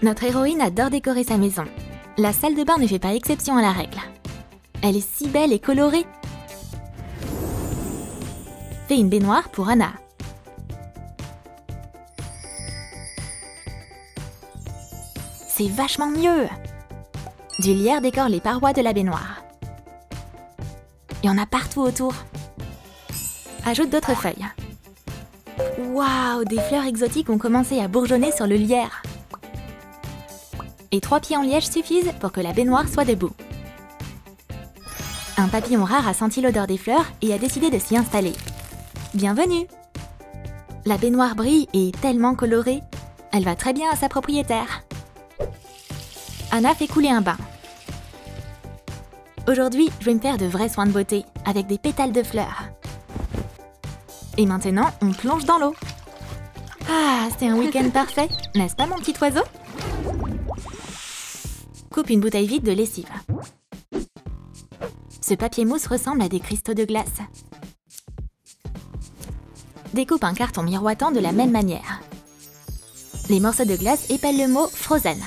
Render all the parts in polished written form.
Notre héroïne adore décorer sa maison. La salle de bain ne fait pas exception à la règle. Elle est si belle et colorée. Fais une baignoire pour Anna. C'est vachement mieux. Du lierre décore les parois de la baignoire. Il y en a partout autour. Ajoute d'autres feuilles. Waouh, des fleurs exotiques ont commencé à bourgeonner sur le lierre. Et 3 pieds en liège suffisent pour que la baignoire soit debout. Un papillon rare a senti l'odeur des fleurs et a décidé de s'y installer. Bienvenue! La baignoire brille et est tellement colorée, elle va très bien à sa propriétaire. Anna fait couler un bain. Aujourd'hui, je vais me faire de vrais soins de beauté, avec des pétales de fleurs. Et maintenant, on plonge dans l'eau. Ah, c'est un week-end parfait, n'est-ce pas mon petit oiseau? Coupe une bouteille vide de lessive. Ce papier mousse ressemble à des cristaux de glace. Découpe un carton miroitant de la même manière. Les morceaux de glace épellent le mot « Frozen ».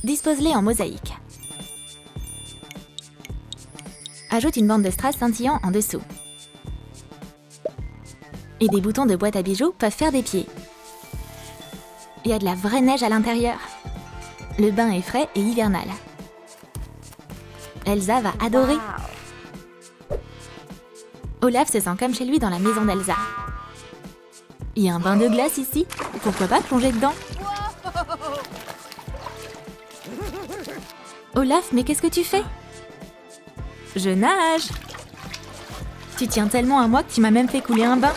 Dispose-les en mosaïque. Ajoute une bande de strass scintillant en dessous. Et des boutons de boîte à bijoux peuvent faire des pieds. Il y a de la vraie neige à l'intérieur. Le bain est frais et hivernal. Elsa va adorer. Olaf se sent comme chez lui dans la maison d'Elsa. Il y a un bain de glace ici, pourquoi pas plonger dedans? Olaf, mais qu'est-ce que tu fais? Je nage! Tu tiens tellement à moi que tu m'as même fait couler un bain.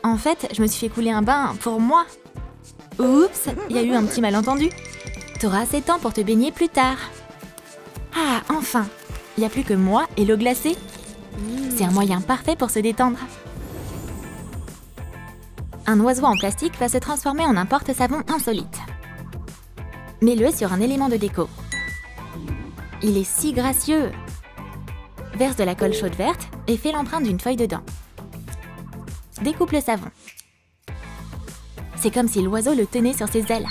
En fait, je me suis fait couler un bain pour moi. Oups, il y a eu un petit malentendu. T'auras assez de temps pour te baigner plus tard. Ah, enfin! Il n'y a plus que moi et l'eau glacée. C'est un moyen parfait pour se détendre. Un oiseau en plastique va se transformer en un porte-savon insolite. Mets-le sur un élément de déco. Il est si gracieux! Verse de la colle chaude verte et fais l'empreinte d'une feuille dedans. Découpe le savon. C'est comme si l'oiseau le tenait sur ses ailes.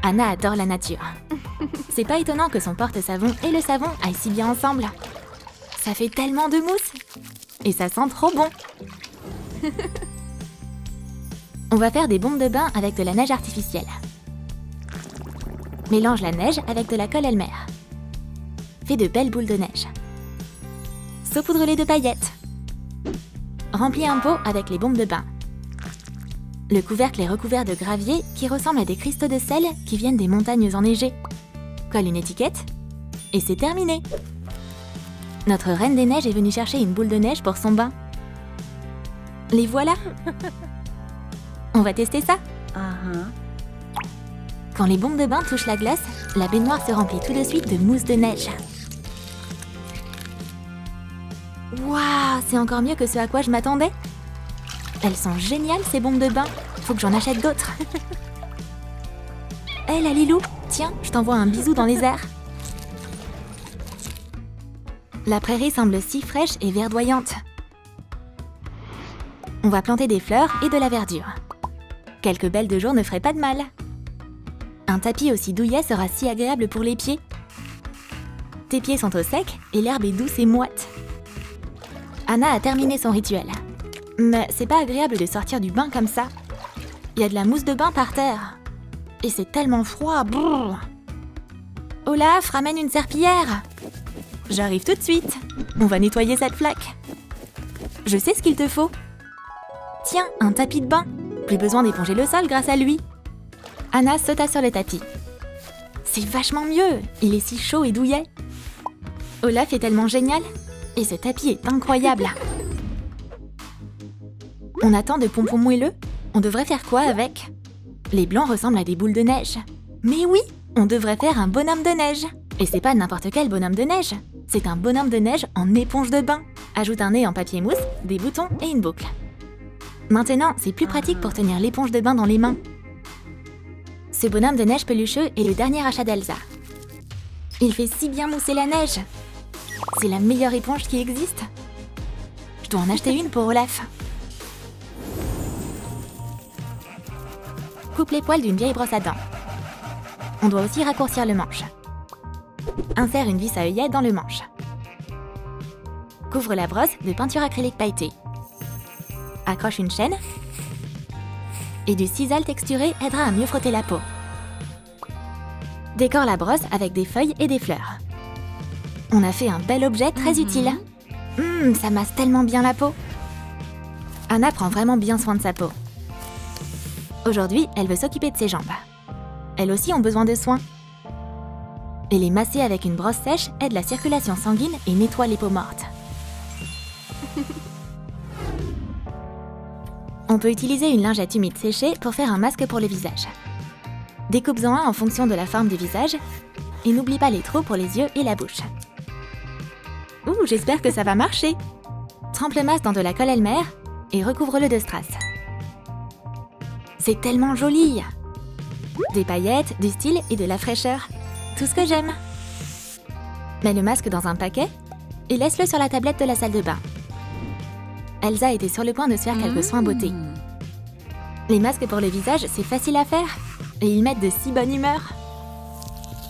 Anna adore la nature. C'est pas étonnant que son porte-savon et le savon aillent si bien ensemble. Ça fait tellement de mousse! Et ça sent trop bon! On va faire des bombes de bain avec de la neige artificielle. Mélange la neige avec de la colle Elmer. Fais de belles boules de neige. Saupoudre-les de paillettes. Remplis un pot avec les bombes de bain. Le couvercle est recouvert de gravier qui ressemble à des cristaux de sel qui viennent des montagnes enneigées. Colle une étiquette et c'est terminé. Notre reine des neiges est venue chercher une boule de neige pour son bain. Les voilà. On va tester ça. Quand les bombes de bain touchent la glace, la baignoire se remplit tout de suite de mousse de neige. Waouh, c'est encore mieux que ce à quoi je m'attendais. Elles sont géniales ces bombes de bain. Faut que j'en achète d'autres. Hé Lalilou, tiens, je t'envoie un bisou dans les airs. La prairie semble si fraîche et verdoyante. On va planter des fleurs et de la verdure. Quelques belles de jour ne feraient pas de mal. Un tapis aussi douillet sera si agréable pour les pieds. Tes pieds sont au sec et l'herbe est douce et moite. Anna a terminé son rituel. Mais c'est pas agréable de sortir du bain comme ça. Il y a de la mousse de bain par terre. Et c'est tellement froid. Brrr. Olaf, ramène une serpillière. J'arrive tout de suite. On va nettoyer cette flaque. Je sais ce qu'il te faut. Tiens, un tapis de bain. Plus besoin d'éponger le sol grâce à lui. Anna sauta sur le tapis. C'est vachement mieux. Il est si chaud et douillet. Olaf est tellement génial. Et ce tapis est incroyable. On attend de pompons moelleux. On devrait faire quoi avec? Les blancs ressemblent à des boules de neige. Mais oui, on devrait faire un bonhomme de neige. Et c'est pas n'importe quel bonhomme de neige. C'est un bonhomme de neige en éponge de bain. Ajoute un nez en papier mousse, des boutons et une boucle. Maintenant, c'est plus pratique pour tenir l'éponge de bain dans les mains. Ce bonhomme de neige pelucheux est le dernier achat d'Elsa. Il fait si bien mousser la neige. C'est la meilleure éponge qui existe. Je Je dois en acheter une pour Olaf. Coupe les poils d'une vieille brosse à dents. On doit aussi raccourcir le manche. Insère une vis à œillet dans le manche. Couvre la brosse de peinture acrylique pailletée. Accroche une chaîne. Et du sisal texturé aidera à mieux frotter la peau. Décore la brosse avec des feuilles et des fleurs. On a fait un bel objet très utile. Ça masse tellement bien la peau. Anna prend vraiment bien soin de sa peau. Aujourd'hui, elle veut s'occuper de ses jambes. Elles aussi ont besoin de soins. Et les masser avec une brosse sèche aide la circulation sanguine et nettoie les peaux mortes. On peut utiliser une lingette humide séchée pour faire un masque pour le visage. Découpe-en un en fonction de la forme du visage et n'oublie pas les trous pour les yeux et la bouche. Ouh, j'espère que ça va marcher. Trempe le masque dans de la colle Elmer et recouvre-le de strass. C'est tellement joli! Des paillettes, du style et de la fraîcheur. Tout ce que j'aime. Mets le masque dans un paquet et laisse-le sur la tablette de la salle de bain. Elsa était sur le point de se faire quelques soins beauté. Les masques pour le visage, c'est facile à faire et ils mettent de si bonne humeur.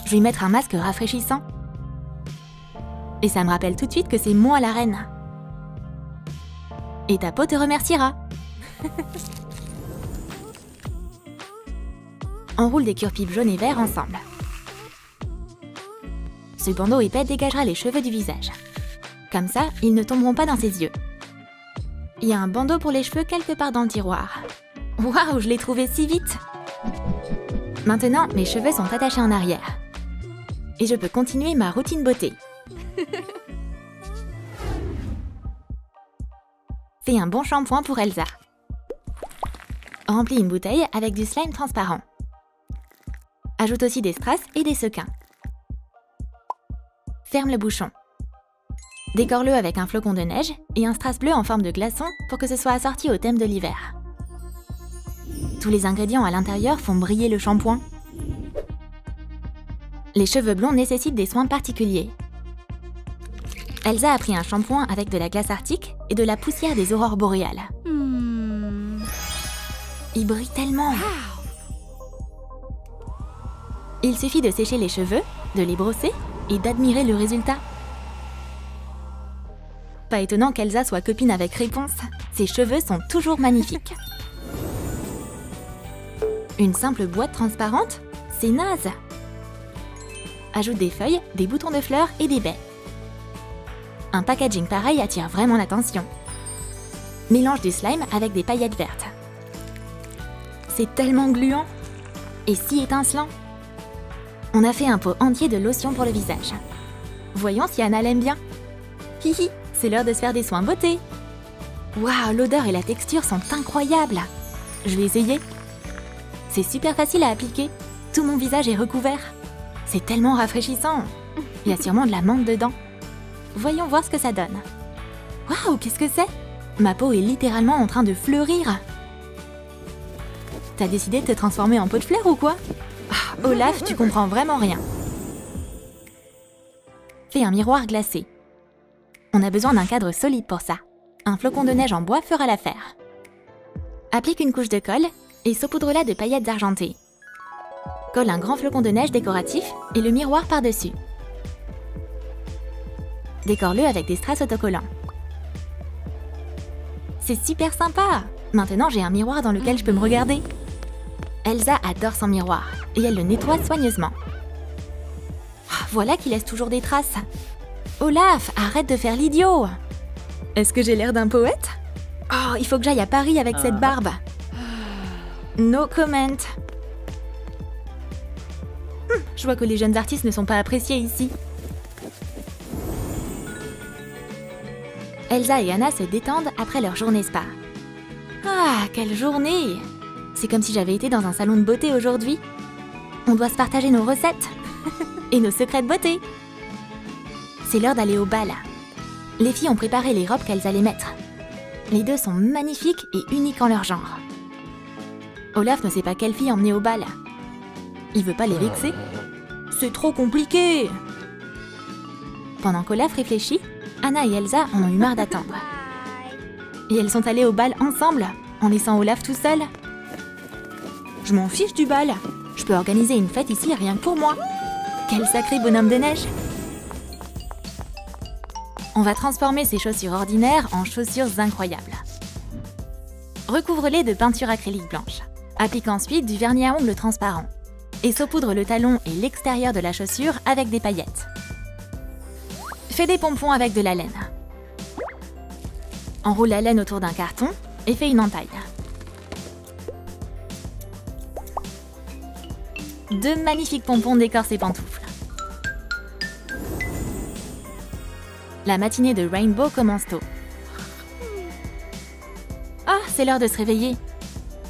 Je vais y mettre un masque rafraîchissant. Et ça me rappelle tout de suite que c'est moi la reine. Et ta peau te remerciera. Enroule des cure-pipes jaunes et verts ensemble. Ce bandeau épais dégagera les cheveux du visage. Comme ça, ils ne tomberont pas dans ses yeux. Il y a un bandeau pour les cheveux quelque part dans le tiroir. Waouh, je l'ai trouvé si vite! Maintenant, mes cheveux sont attachés en arrière. Et je peux continuer ma routine beauté. Fais un bon shampoing pour Elsa. Remplis une bouteille avec du slime transparent. Ajoute aussi des strass et des sequins. Ferme le bouchon. Décore-le avec un flocon de neige et un strass bleu en forme de glaçon pour que ce soit assorti au thème de l'hiver. Tous les ingrédients à l'intérieur font briller le shampoing. Les cheveux blonds nécessitent des soins particuliers. Elsa a pris un shampoing avec de la glace arctique et de la poussière des aurores boréales. Il brille tellement! Il suffit de sécher les cheveux, de les brosser et d'admirer le résultat. Pas étonnant qu'Elsa soit copine avec Réponse. Ses cheveux sont toujours magnifiques. Une simple boîte transparente? C'est naze! Ajoute des feuilles, des boutons de fleurs et des baies. Un packaging pareil attire vraiment l'attention. Mélange du slime avec des paillettes vertes. C'est tellement gluant et si étincelant. On a fait un pot entier de lotion pour le visage. Voyons si Anna l'aime bien. Hihi, c'est l'heure de se faire des soins beauté. Waouh, l'odeur et la texture sont incroyables. Je vais essayer. C'est super facile à appliquer. Tout mon visage est recouvert. C'est tellement rafraîchissant. Il y a sûrement de la menthe dedans. Voyons voir ce que ça donne. Waouh, qu'est-ce que c'est? Ma peau est littéralement en train de fleurir. T'as décidé de te transformer en pot de fleurs ou quoi? Olaf, tu comprends vraiment rien. Fais un miroir glacé. On a besoin d'un cadre solide pour ça. Un flocon de neige en bois fera l'affaire. Applique une couche de colle et saupoudre-la de paillettes argentées. Colle un grand flocon de neige décoratif et le miroir par-dessus. Décore-le avec des strass autocollants. C'est super sympa! Maintenant, j'ai un miroir dans lequel je peux me regarder. Elsa adore son miroir et elle le nettoie soigneusement. Voilà qui laisse toujours des traces. Olaf, arrête de faire l'idiot! Est-ce que j'ai l'air d'un poète? Oh, il faut que j'aille à Paris avec cette barbe. No comment. Je vois que les jeunes artistes ne sont pas appréciés ici. Elsa et Anna se détendent après leur journée spa. Ah, quelle journée! C'est comme si j'avais été dans un salon de beauté aujourd'hui. On doit se partager nos recettes et nos secrets de beauté. C'est l'heure d'aller au bal. Les filles ont préparé les robes qu'elles allaient mettre. Les deux sont magnifiques et uniques en leur genre. Olaf ne sait pas quelle fille emmener au bal. Il veut pas les vexer. C'est trop compliqué! Pendant qu'Olaf réfléchit, Anna et Elsa en ont eu marre d'attendre. Et elles sont allées au bal ensemble, en laissant Olaf tout seul. Je m'en fiche du bal. Je peux organiser une fête ici rien que pour moi. Quel sacré bonhomme de neige! On va transformer ces chaussures ordinaires en chaussures incroyables. Recouvre-les de peinture acrylique blanche. Applique ensuite du vernis à ongles transparent. Et saupoudre le talon et l'extérieur de la chaussure avec des paillettes. Fais des pompons avec de la laine. Enroule la laine autour d'un carton et fais une entaille. 2 magnifiques pompons décorent ses pantoufles. La matinée de Rainbow commence tôt. Ah, c'est l'heure de se réveiller.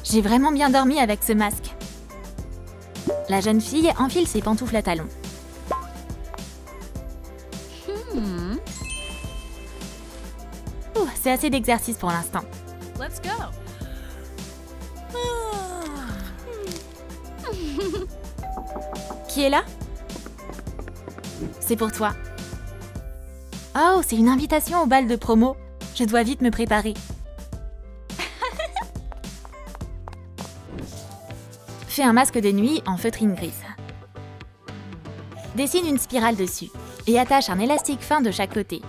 J'ai vraiment bien dormi avec ce masque. La jeune fille enfile ses pantoufles à talons. C'est assez d'exercice pour l'instant. Let's go. Qui est là? C'est pour toi. Oh, c'est une invitation au bal de promo. Je dois vite me préparer. Fais un masque de nuit en feutrine grise. Dessine une spirale dessus et attache un élastique fin de chaque côté.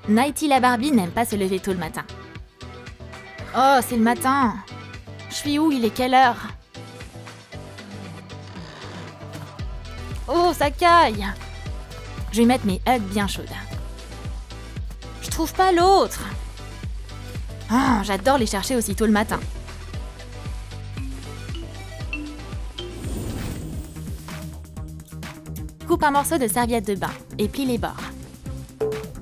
Nighty la Barbie n'aime pas se lever tôt le matin. Oh, c'est le matin. Je suis où? Il est quelle heure? Oh, ça caille. Je vais mettre mes hugs bien chaudes. Je trouve pas l'autre. Oh, j'adore les chercher aussitôt le matin. Coupe un morceau de serviette de bain et plie les bords.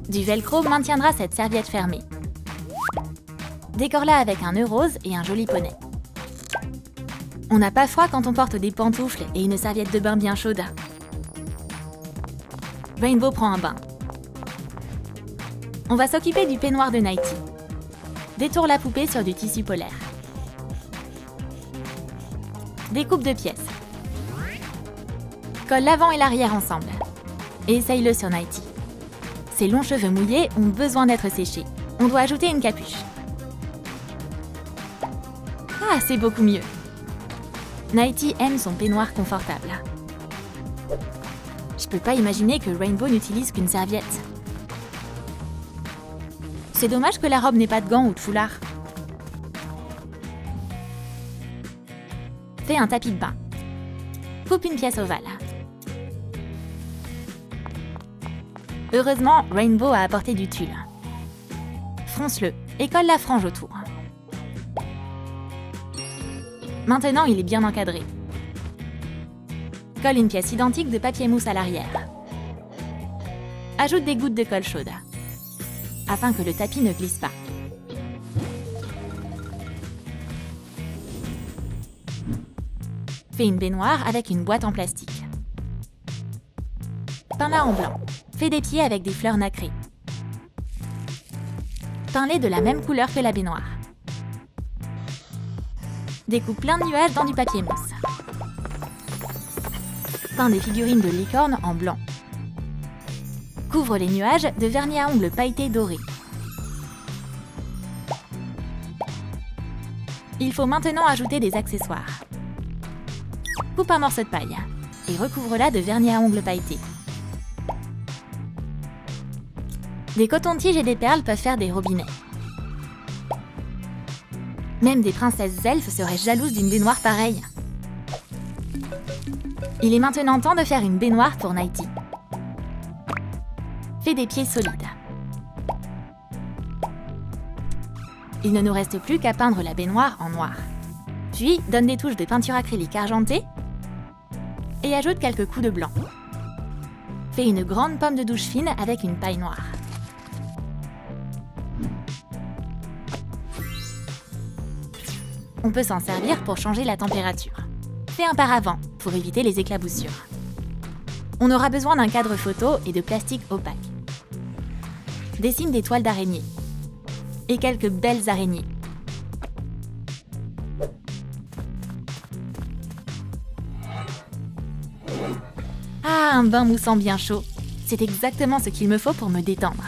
Du velcro maintiendra cette serviette fermée. Décore-la avec un nœud rose et un joli poney. On n'a pas froid quand on porte des pantoufles et une serviette de bain bien chaude. Rainbow prend un bain. On va s'occuper du peignoir de Nighty. Détourne la poupée sur du tissu polaire. Découpe 2 pièces. Colle l'avant et l'arrière ensemble. Et essaye-le sur Nighty. Ses longs cheveux mouillés ont besoin d'être séchés. On doit ajouter une capuche. Ah, c'est beaucoup mieux. Nighty aime son peignoir confortable. Je peux pas imaginer que Rainbow n'utilise qu'une serviette. C'est dommage que la robe n'ait pas de gants ou de foulard. Fais un tapis de bain. Coupe une pièce ovale. Heureusement, Rainbow a apporté du tulle. Fronce-le et colle la frange autour. Maintenant, il est bien encadré. Colle une pièce identique de papier mousse à l'arrière. Ajoute des gouttes de colle chaude, afin que le tapis ne glisse pas. Fais une baignoire avec une boîte en plastique. Peins-la en blanc. Fais des pieds avec des fleurs nacrées. Peins-les de la même couleur que la baignoire. Découpe plein de nuages dans du papier mousse. Peins des figurines de licorne en blanc. Couvre les nuages de vernis à ongles pailleté doré. Il faut maintenant ajouter des accessoires. Coupe un morceau de paille et recouvre-la de vernis à ongles pailleté. Des cotons-tiges et des perles peuvent faire des robinets. Même des princesses elfes seraient jalouses d'une baignoire pareille. Il est maintenant temps de faire une baignoire pour Nighty. Fais des pieds solides. Il ne nous reste plus qu'à peindre la baignoire en noir. Puis, donne des touches de peinture acrylique argentée et ajoute quelques coups de blanc. Fais une grande pomme de douche fine avec une paille noire. On peut s'en servir pour changer la température. Fais un paravent pour éviter les éclaboussures. On aura besoin d'un cadre photo et de plastique opaque. Dessine des toiles d'araignée et quelques belles araignées. Ah, un bain moussant bien chaud. C'est exactement ce qu'il me faut pour me détendre.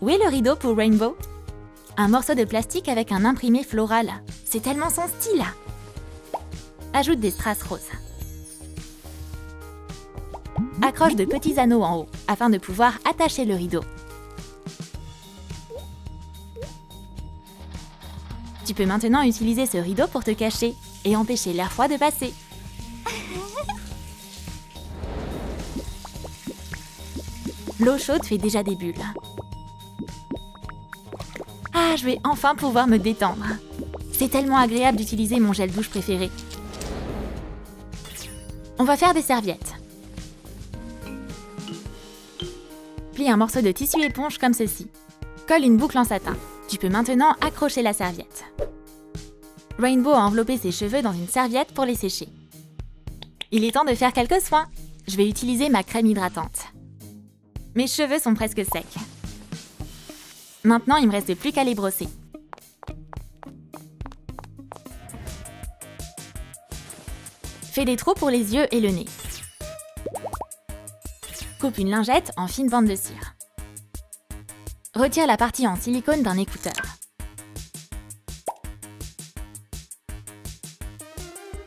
Où est le rideau pour Rainbow? Un morceau de plastique avec un imprimé floral. C'est tellement son style! Ajoute des strass roses. Accroche de petits anneaux en haut, afin de pouvoir attacher le rideau. Tu peux maintenant utiliser ce rideau pour te cacher et empêcher l'air froid de passer. L'eau chaude fait déjà des bulles. Ah, je vais enfin pouvoir me détendre. C'est tellement agréable d'utiliser mon gel douche préféré. On va faire des serviettes. Plie un morceau de tissu éponge comme ceci. Colle une boucle en satin. Tu peux maintenant accrocher la serviette. Rainbow a enveloppé ses cheveux dans une serviette pour les sécher. Il est temps de faire quelques soins. Je vais utiliser ma crème hydratante. Mes cheveux sont presque secs. Maintenant, il ne me reste plus qu'à les brosser. Fais des trous pour les yeux et le nez. Coupe une lingette en fines bandes de cire. Retire la partie en silicone d'un écouteur.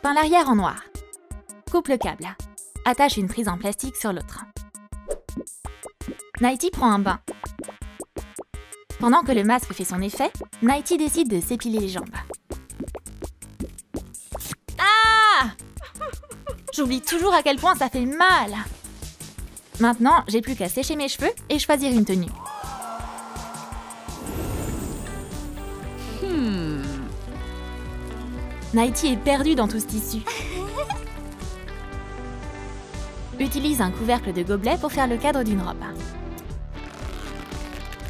Peins l'arrière en noir. Coupe le câble. Attache une prise en plastique sur l'autre. Nighty prend un bain. Pendant que le masque fait son effet, Nighty décide de s'épiler les jambes. Ah! J'oublie toujours à quel point ça fait mal. Maintenant, j'ai plus qu'à sécher mes cheveux et choisir une tenue. Nighty est perdue dans tout ce tissu. Utilise un couvercle de gobelet pour faire le cadre d'une robe.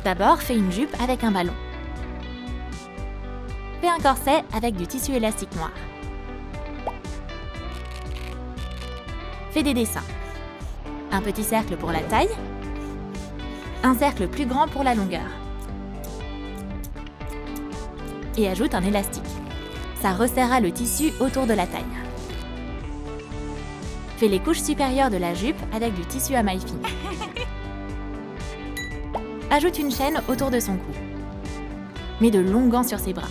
D'abord, fais une jupe avec un ballon. Fais un corset avec du tissu élastique noir. Fais des dessins. Un petit cercle pour la taille. Un cercle plus grand pour la longueur. Et ajoute un élastique. Ça resserrera le tissu autour de la taille. Fais les couches supérieures de la jupe avec du tissu à mailles fines. Ajoute une chaîne autour de son cou. Mets de longs gants sur ses bras.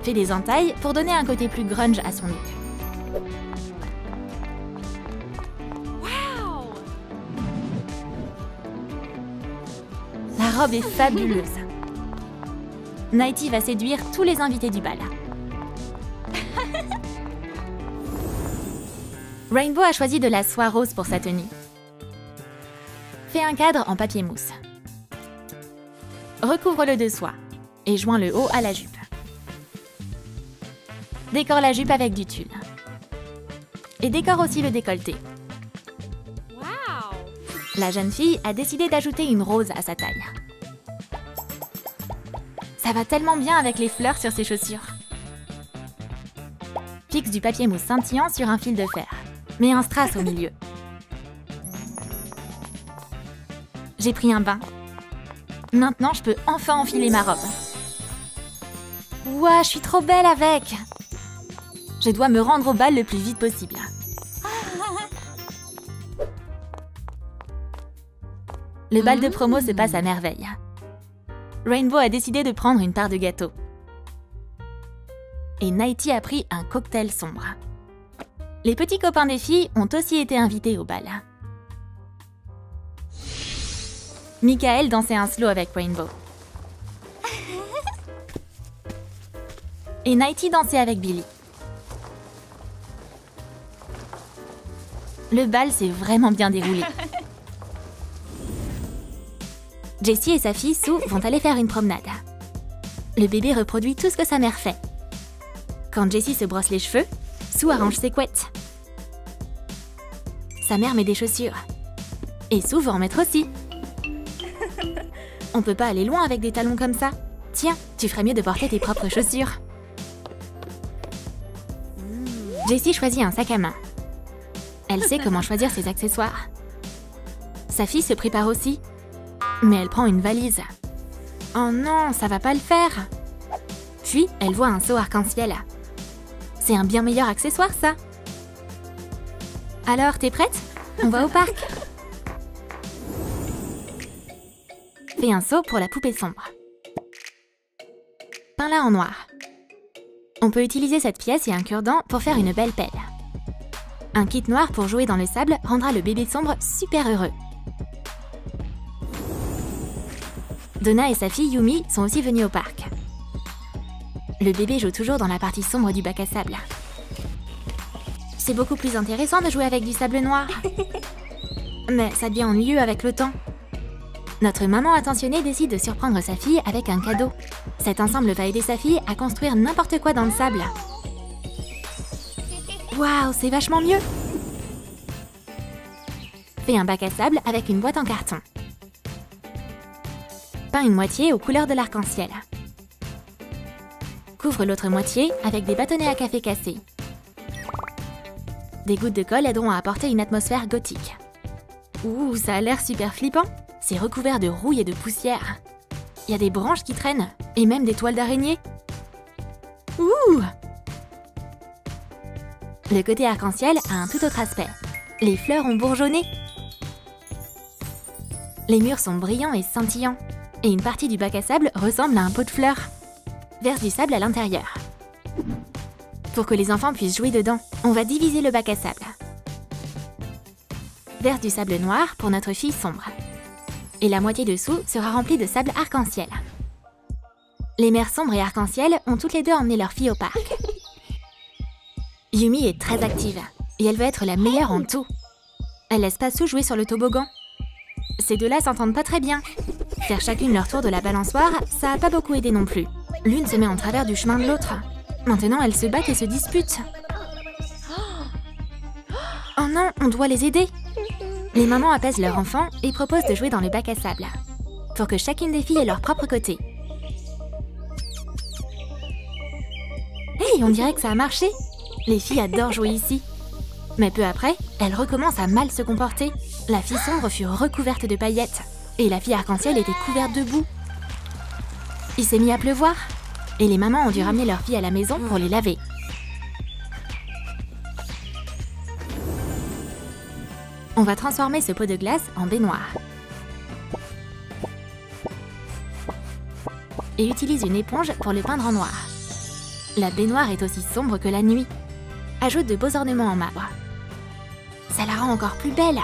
Fais des entailles pour donner un côté plus grunge à son look. Wow! La robe est fabuleuse. Nighty va séduire tous les invités du bal. Rainbow a choisi de la soie rose pour sa tenue. Fais un cadre en papier mousse. Recouvre-le de soie et joins le haut à la jupe. Décore la jupe avec du tulle. Et décore aussi le décolleté. Wow! La jeune fille a décidé d'ajouter une rose à sa taille. Ça va tellement bien avec les fleurs sur ses chaussures. Fixe du papier mousse scintillant sur un fil de fer. Mets un strass au milieu. J'ai pris un bain. Maintenant, je peux enfin enfiler ma robe. Ouah, je suis trop belle avec! Je dois me rendre au bal le plus vite possible. Le bal de promo se passe à merveille. Rainbow a décidé de prendre une part de gâteau. Et Nighty a pris un cocktail sombre. Les petits copains des filles ont aussi été invités au bal. Michael dansait un slow avec Rainbow. Et Nighty dansait avec Billy. Le bal s'est vraiment bien déroulé. Jessie et sa fille Sue vont aller faire une promenade. Le bébé reproduit tout ce que sa mère fait. Quand Jessie se brosse les cheveux, Sue arrange ses couettes. Sa mère met des chaussures. Et Sue veut en mettre aussi. On peut pas aller loin avec des talons comme ça. Tiens, tu ferais mieux de porter tes propres chaussures. Jessie choisit un sac à main. Elle sait comment choisir ses accessoires. Sa fille se prépare aussi. Mais elle prend une valise. Oh non, ça va pas le faire. Puis, elle voit un seau arc-en-ciel. C'est un bien meilleur accessoire, ça. Alors, t'es prête? On va au parc. Fais un seau pour la poupée sombre. Peins-la en noir. On peut utiliser cette pièce et un cure-dent pour faire une belle pelle. Un kit noir pour jouer dans le sable rendra le bébé sombre super heureux. Donna et sa fille Yumi sont aussi venues au parc. Le bébé joue toujours dans la partie sombre du bac à sable. C'est beaucoup plus intéressant de jouer avec du sable noir. Mais ça devient ennuyeux avec le temps. Notre maman attentionnée décide de surprendre sa fille avec un cadeau. Cet ensemble va aider sa fille à construire n'importe quoi dans le sable. Waouh, c'est vachement mieux! Fais un bac à sable avec une boîte en carton. Peins une moitié aux couleurs de l'arc-en-ciel. Couvre l'autre moitié avec des bâtonnets à café cassés. Des gouttes de colle aideront à apporter une atmosphère gothique. Ouh, ça a l'air super flippant! C'est recouvert de rouille et de poussière. Il y a des branches qui traînent, et même des toiles d'araignée. Ouh! Le côté arc-en-ciel a un tout autre aspect. Les fleurs ont bourgeonné. Les murs sont brillants et scintillants. Et une partie du bac à sable ressemble à un pot de fleurs. Verse du sable à l'intérieur. Pour que les enfants puissent jouer dedans, on va diviser le bac à sable. Verse du sable noir pour notre fille sombre. Et la moitié dessous sera remplie de sable arc-en-ciel. Les mères sombres et arc-en-ciel ont toutes les deux emmené leur fille au parc. Yumi est très active et elle veut être la meilleure en tout. Elle laisse pas Sue jouer sur le toboggan. Ces deux-là s'entendent pas très bien. Faire chacune leur tour de la balançoire, ça a pas beaucoup aidé non plus. L'une se met en travers du chemin de l'autre. Maintenant, elles se battent et se disputent. Oh non, on doit les aider. Les mamans apaisent leur enfant et proposent de jouer dans le bac à sable, pour que chacune des filles ait leur propre côté. Hey, on dirait que ça a marché. Les filles adorent jouer ici. Mais peu après, elles recommencent à mal se comporter. La fille sombre fut recouverte de paillettes, et la fille arc-en-ciel était couverte de boue. Il s'est mis à pleuvoir, et les mamans ont dû ramener leurs filles à la maison pour les laver. On va transformer ce pot de glace en baignoire. Et utilise une éponge pour le peindre en noir. La baignoire est aussi sombre que la nuit. Ajoute de beaux ornements en marbre. Ça la rend encore plus belle.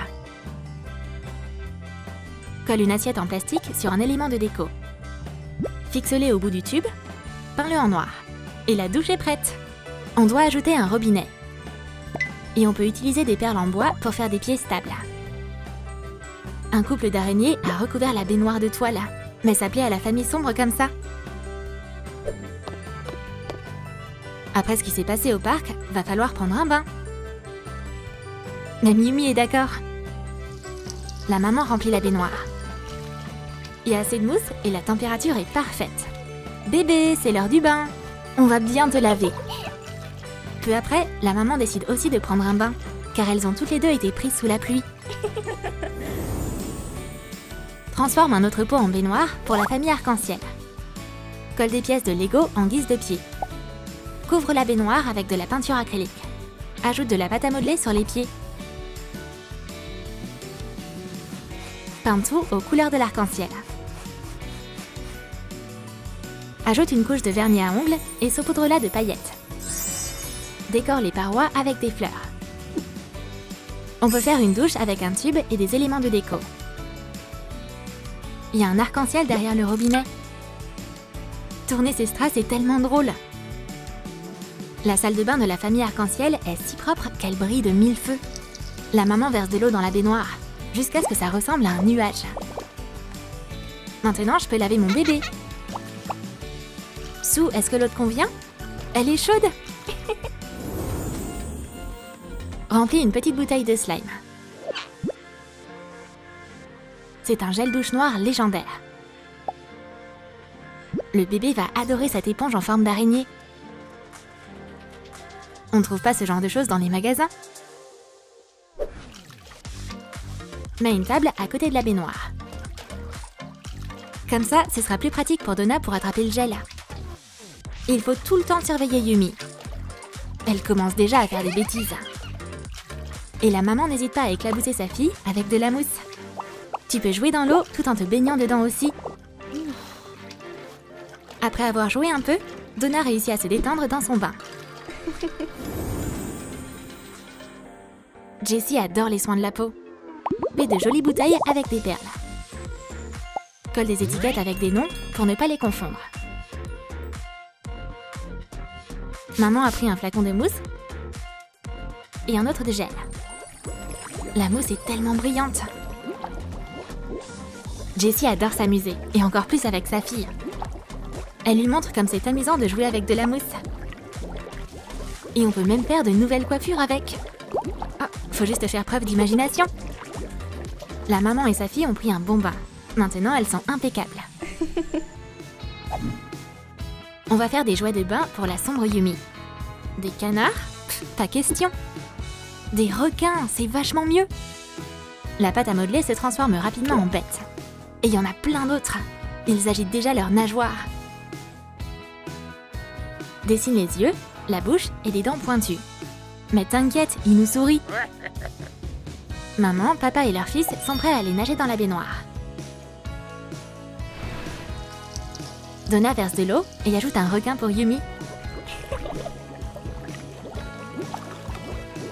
Colle une assiette en plastique sur un élément de déco. Fixe-le au bout du tube, peins-le en noir. Et la douche est prête. On doit ajouter un robinet. Et on peut utiliser des perles en bois pour faire des pieds stables. Un couple d'araignées a recouvert la baignoire de toile, mais ça plaît à la famille sombre comme ça. Après ce qui s'est passé au parc, va falloir prendre un bain. Même Yumi est d'accord. La maman remplit la baignoire. Il y a assez de mousse et la température est parfaite. Bébé, c'est l'heure du bain. On va bien te laver. Peu après, la maman décide aussi de prendre un bain, car elles ont toutes les deux été prises sous la pluie. Transforme un autre pot en baignoire pour la famille arc-en-ciel. Colle des pièces de Lego en guise de pied. Couvre la baignoire avec de la peinture acrylique. Ajoute de la pâte à modeler sur les pieds. Peins tout aux couleurs de l'arc-en-ciel. Ajoute une couche de vernis à ongles et saupoudre-la de paillettes. Décore les parois avec des fleurs. On peut faire une douche avec un tube et des éléments de déco. Il y a un arc-en-ciel derrière le robinet. Tourner ces strass est tellement drôle. La salle de bain de la famille arc-en-ciel est si propre qu'elle brille de mille feux. La maman verse de l'eau dans la baignoire, jusqu'à ce que ça ressemble à un nuage. Maintenant, je peux laver mon bébé. Sue, est-ce que l'eau te convient? Elle est chaude. Remplis une petite bouteille de slime. C'est un gel douche noir légendaire. Le bébé va adorer cette éponge en forme d'araignée. On ne trouve pas ce genre de choses dans les magasins. Mets une table à côté de la baignoire. Comme ça, ce sera plus pratique pour Donna pour attraper le gel. Il faut tout le temps surveiller Yumi. Elle commence déjà à faire des bêtises. Et la maman n'hésite pas à éclabousser sa fille avec de la mousse. Tu peux jouer dans l'eau tout en te baignant dedans aussi. Après avoir joué un peu, Donna réussit à se détendre dans son bain. Jessie adore les soins de la peau. Fait de jolies bouteilles avec des perles. Colle des étiquettes avec des noms pour ne pas les confondre. Maman a pris un flacon de mousse et un autre de gel. La mousse est tellement brillante. Jessie adore s'amuser, et encore plus avec sa fille. Elle lui montre comme c'est amusant de jouer avec de la mousse. Et on peut même faire de nouvelles coiffures avec. Oh, faut juste faire preuve d'imagination. La maman et sa fille ont pris un bon bain. Maintenant, elles sont impeccables. On va faire des jouets de bain pour la sombre Yumi. Des canards? Pff, pas question. Des requins, c'est vachement mieux. La pâte à modeler se transforme rapidement en bête. Et il y en a plein d'autres. Ils agitent déjà leurs nageoires. Dessine les yeux, la bouche et des dents pointues. Mais t'inquiète, ils nous sourient. Maman, papa et leur fils sont prêts à aller nager dans la baignoire. Donna verse de l'eau et ajoute un requin pour Yumi.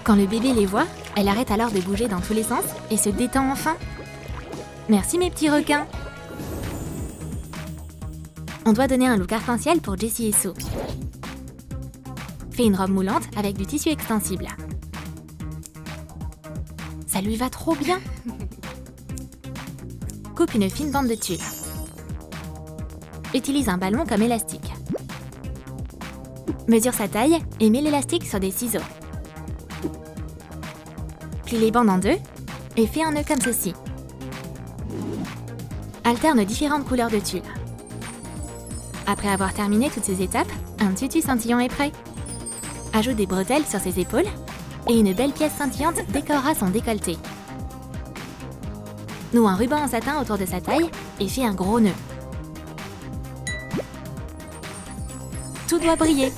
Quand le bébé les voit, elle arrête alors de bouger dans tous les sens et se détend enfin. Merci mes petits requins. On doit donner un look arc-en-ciel pour Jessie et Sue. Fais une robe moulante avec du tissu extensible. Ça lui va trop bien. Coupe une fine bande de tulle. Utilise un ballon comme élastique. Mesure sa taille et mets l'élastique sur des ciseaux. Plie les bandes en deux et fais un nœud comme ceci. Alterne différentes couleurs de tulle. Après avoir terminé toutes ces étapes, un tutu scintillant est prêt. Ajoute des bretelles sur ses épaules et une belle pièce scintillante décorera son décolleté. Noue un ruban en satin autour de sa taille et fais un gros nœud. Tout doit briller.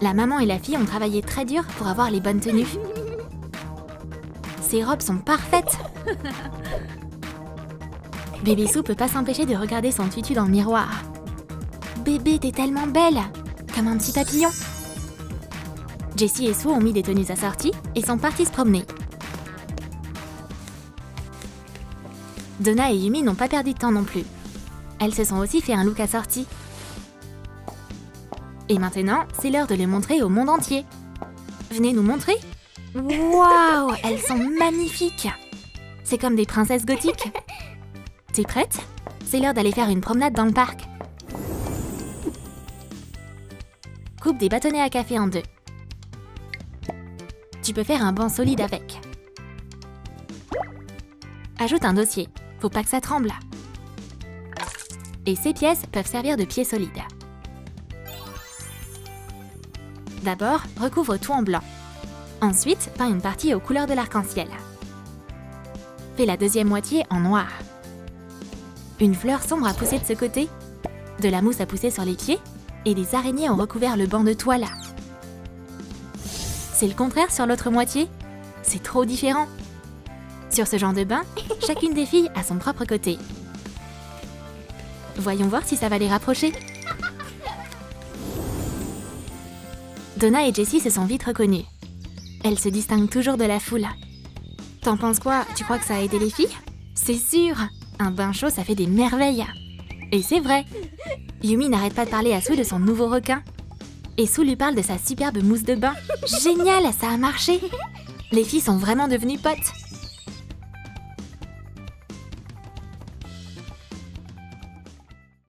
La maman et la fille ont travaillé très dur pour avoir les bonnes tenues. Ces robes sont parfaites. Bébé Sue peut pas s'empêcher de regarder son tutu dans le miroir. Bébé, t'es tellement belle, comme un petit papillon. Jessie et Sue ont mis des tenues assorties et sont partis se promener. Donna et Yumi n'ont pas perdu de temps non plus. Elles se sont aussi fait un look assorti. Et maintenant, c'est l'heure de les montrer au monde entier. Venez nous montrer. Waouh, elles sont magnifiques. C'est comme des princesses gothiques. T'es prête? C'est l'heure d'aller faire une promenade dans le parc. Coupe des bâtonnets à café en deux. Tu peux faire un banc solide avec. Ajoute un dossier, faut pas que ça tremble. Et ces pièces peuvent servir de pieds solides. D'abord, recouvre tout en blanc. Ensuite, peins une partie aux couleurs de l'arc-en-ciel. Fais la deuxième moitié en noir. Une fleur sombre a poussé de ce côté, de la mousse a poussé sur les pieds, et des araignées ont recouvert le banc de toile. C'est le contraire sur l'autre moitié. C'est trop différent. Sur ce genre de bain, chacune des filles a son propre côté. Voyons voir si ça va les rapprocher. Donna et Jessie se sont vite reconnues. Elles se distinguent toujours de la foule. T'en penses quoi? Tu crois que ça a aidé les filles? C'est sûr! Un bain chaud, ça fait des merveilles! Et c'est vrai! Yumi n'arrête pas de parler à Sue de son nouveau requin. Et Sue lui parle de sa superbe mousse de bain. Génial! Ça a marché! Les filles sont vraiment devenues potes.